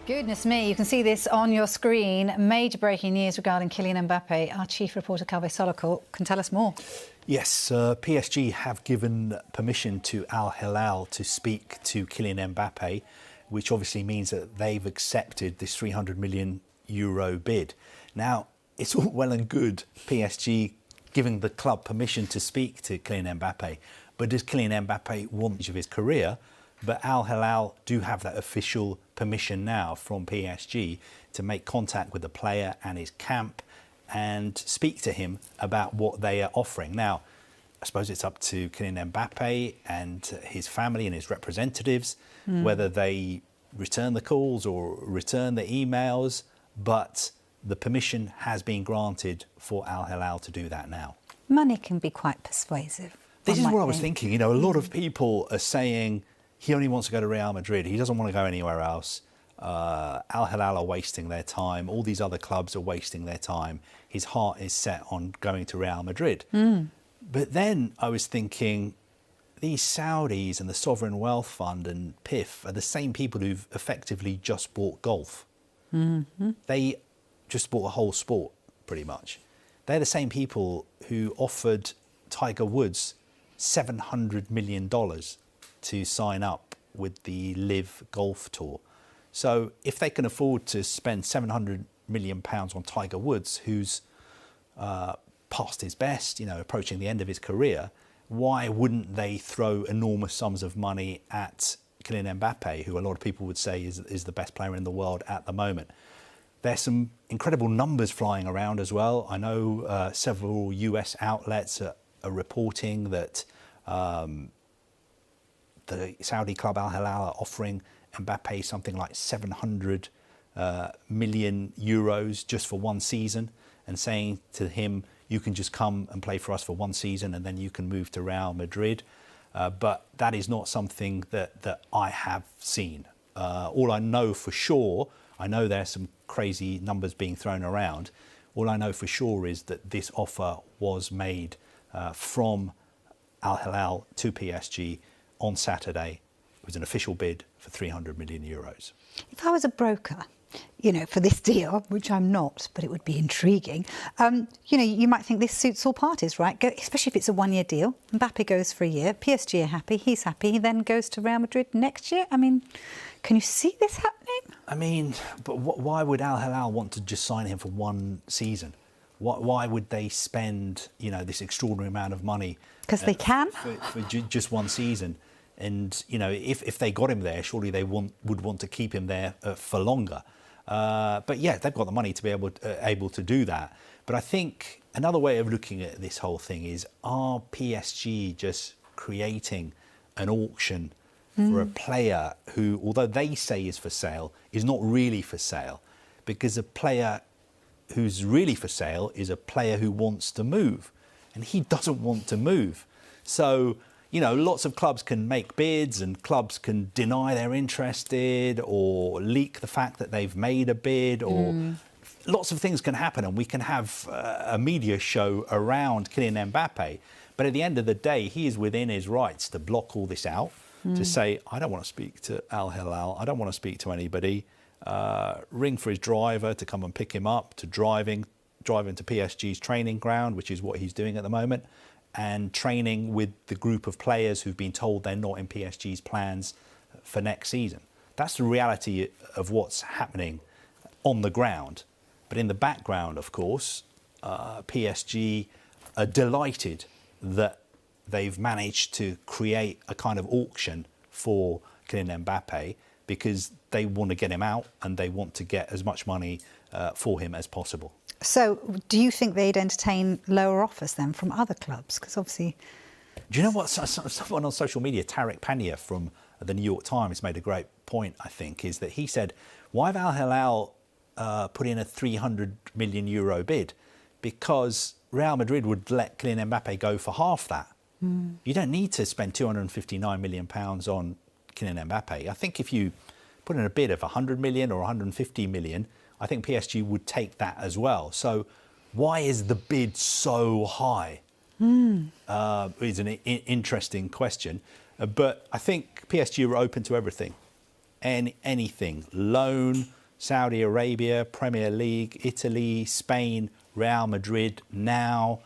Goodness me, you can see this on your screen. Major breaking news regarding Kylian Mbappe. Our chief reporter, Calvé Solokol, can tell us more. Yes, PSG have given permission to Al Hilal to speak to Kylian Mbappe, which obviously means that they've accepted this €300 million bid. Now, it's all well and good PSG giving the club permission to speak to Kylian Mbappe, but does Kylian Mbappe want of his career? But Al Hilal do have that official permission now from PSG to make contact with the player and his camp and speak to him about what they are offering. Now, I suppose it's up to Kylian Mbappe and his family and his representatives whether they return the calls or return the emails, but the permission has been granted for Al Hilal to do that now. Money can be quite persuasive. This is what I was thinking. You know, a lot of people are saying he only wants to go to Real Madrid. He doesn't want to go anywhere else. Al Hilal are wasting their time. All these other clubs are wasting their time. His heart is set on going to Real Madrid. But then I was thinking, these Saudis and the Sovereign Wealth Fund and PIF are the same people who've effectively just bought golf. They just bought a whole sport, pretty much. They're the same people who offered Tiger Woods $700 million to sign up with the Live Golf Tour. So if they can afford to spend £700 million on Tiger Woods, who's past his best, you know, approaching the end of his career, why wouldn't they throw enormous sums of money at Kylian Mbappe, who a lot of people would say is the best player in the world at the moment? There's some incredible numbers flying around as well. I know several US outlets are reporting that the Saudi club Al Hilal are offering Mbappe something like €700 million just for one season, and saying to him, you can just come and play for us for one season and then you can move to Real Madrid. But that is not something that I have seen. All I know for sure, I know there's some crazy numbers being thrown around. All I know for sure is that this offer was made from Al Hilal to PSG on Saturday. It was an official bid for €300 million. If I was a broker, you know, for this deal, which I'm not, but it would be intriguing, you know, you might think this suits all parties, right? Especially if it's a one-year deal. Mbappe goes for a year, PSG are happy, he's happy, he then goes to Real Madrid next year. I mean, can you see this happening? I mean, but why would Al Hilal want to just sign him for one season? Why would they spend, you know, this extraordinary amount of money? Because they can. For just one season. And, you know, if they got him there, surely they would want to keep him there for longer. But yeah, they've got the money to be able to do that. But I think another way of looking at this whole thing is, are PSG just creating an auction for a player who, although they say is for sale, is not really for sale? Because a player who's really for sale is a player who wants to move, and he doesn't want to move. So, you know, lots of clubs can make bids and clubs can deny they're interested or leak the fact that they've made a bid, or lots of things can happen, and we can have a media show around Kylian Mbappe. But at the end of the day, he is within his rights to block all this out, to say, I don't want to speak to Al Hilal, I don't want to speak to anybody, ring for his driver to come and pick him up, to driving to PSG's training ground, which is what he's doing at the moment, and training with the group of players who've been told they're not in PSG's plans for next season. That's the reality of what's happening on the ground. But in the background, of course, PSG are delighted that they've managed to create a kind of auction for Kylian Mbappe, because they want to get him out and they want to get as much money for him as possible. So do you think they'd entertain lower offers then from other clubs? Because obviously... Do you know what? Someone on social media, Tariq Pania from the New York Times, made a great point, I think, is that he said, why have Al Hilal put in a €300 million bid? Because Real Madrid would let Kylian Mbappe go for half that. You don't need to spend £259 million on Kylian Mbappe. I think if you put in a bid of 100 million or 150 million, I think PSG would take that as well. So why is the bid so high? Is an interesting question. But I think PSG are open to everything. anything. Loan, Saudi Arabia, Premier League, Italy, Spain, Real Madrid. Now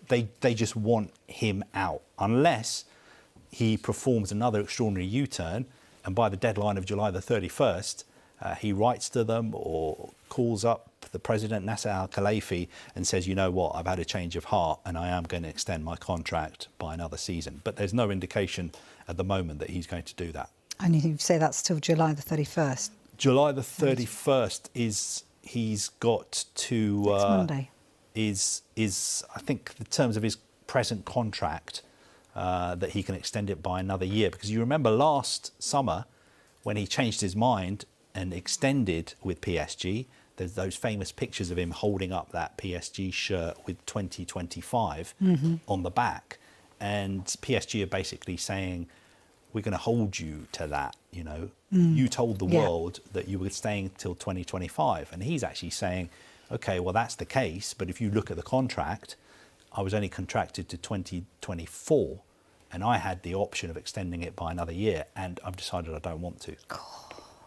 they just want him out, unless he performs another extraordinary U-turn, and by the deadline of July the 31st, he writes to them or calls up the president, Nasser Al-Khelaifi, and says, you know what, I've had a change of heart and I am going to extend my contract by another season. But there's no indication at the moment that he's going to do that. And you say that's till July the 31st? July the 31st he's got to... Next Monday. Is I think the terms of his present contract that he can extend it by another year. Because you remember last summer when he changed his mind and extended with PSG, there's those famous pictures of him holding up that PSG shirt with 2025 on the back. And PSG are basically saying, we're going to hold you to that, you know. You told the world that you were staying till 2025. And he's actually saying, OK, well, that's the case. But if you look at the contract, I was only contracted to 2024 and I had the option of extending it by another year. And I've decided I don't want to.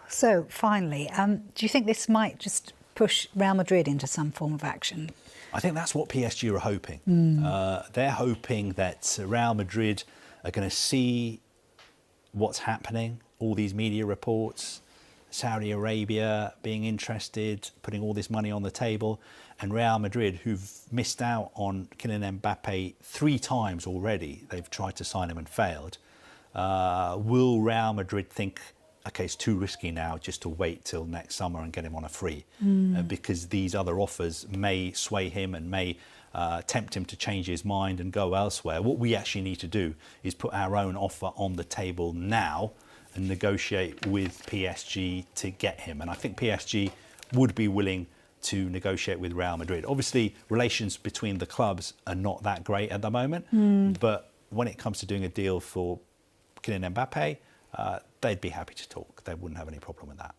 So finally, do you think this might just push Real Madrid into some form of action? I think that's what PSG are hoping. They're hoping that Real Madrid are going to see what's happening, all these media reports, Saudi Arabia being interested, putting all this money on the table, and Real Madrid, who've missed out on Kylian Mbappe 3 times already, they've tried to sign him and failed. Will Real Madrid think, OK, it's too risky now just to wait till next summer and get him on a free? Because these other offers may sway him and may tempt him to change his mind and go elsewhere. What we actually need to do is put our own offer on the table now and negotiate with PSG to get him. And I think PSG would be willing to negotiate with Real Madrid. Obviously, relations between the clubs are not that great at the moment, but when it comes to doing a deal for Kylian Mbappe, they'd be happy to talk. They wouldn't have any problem with that.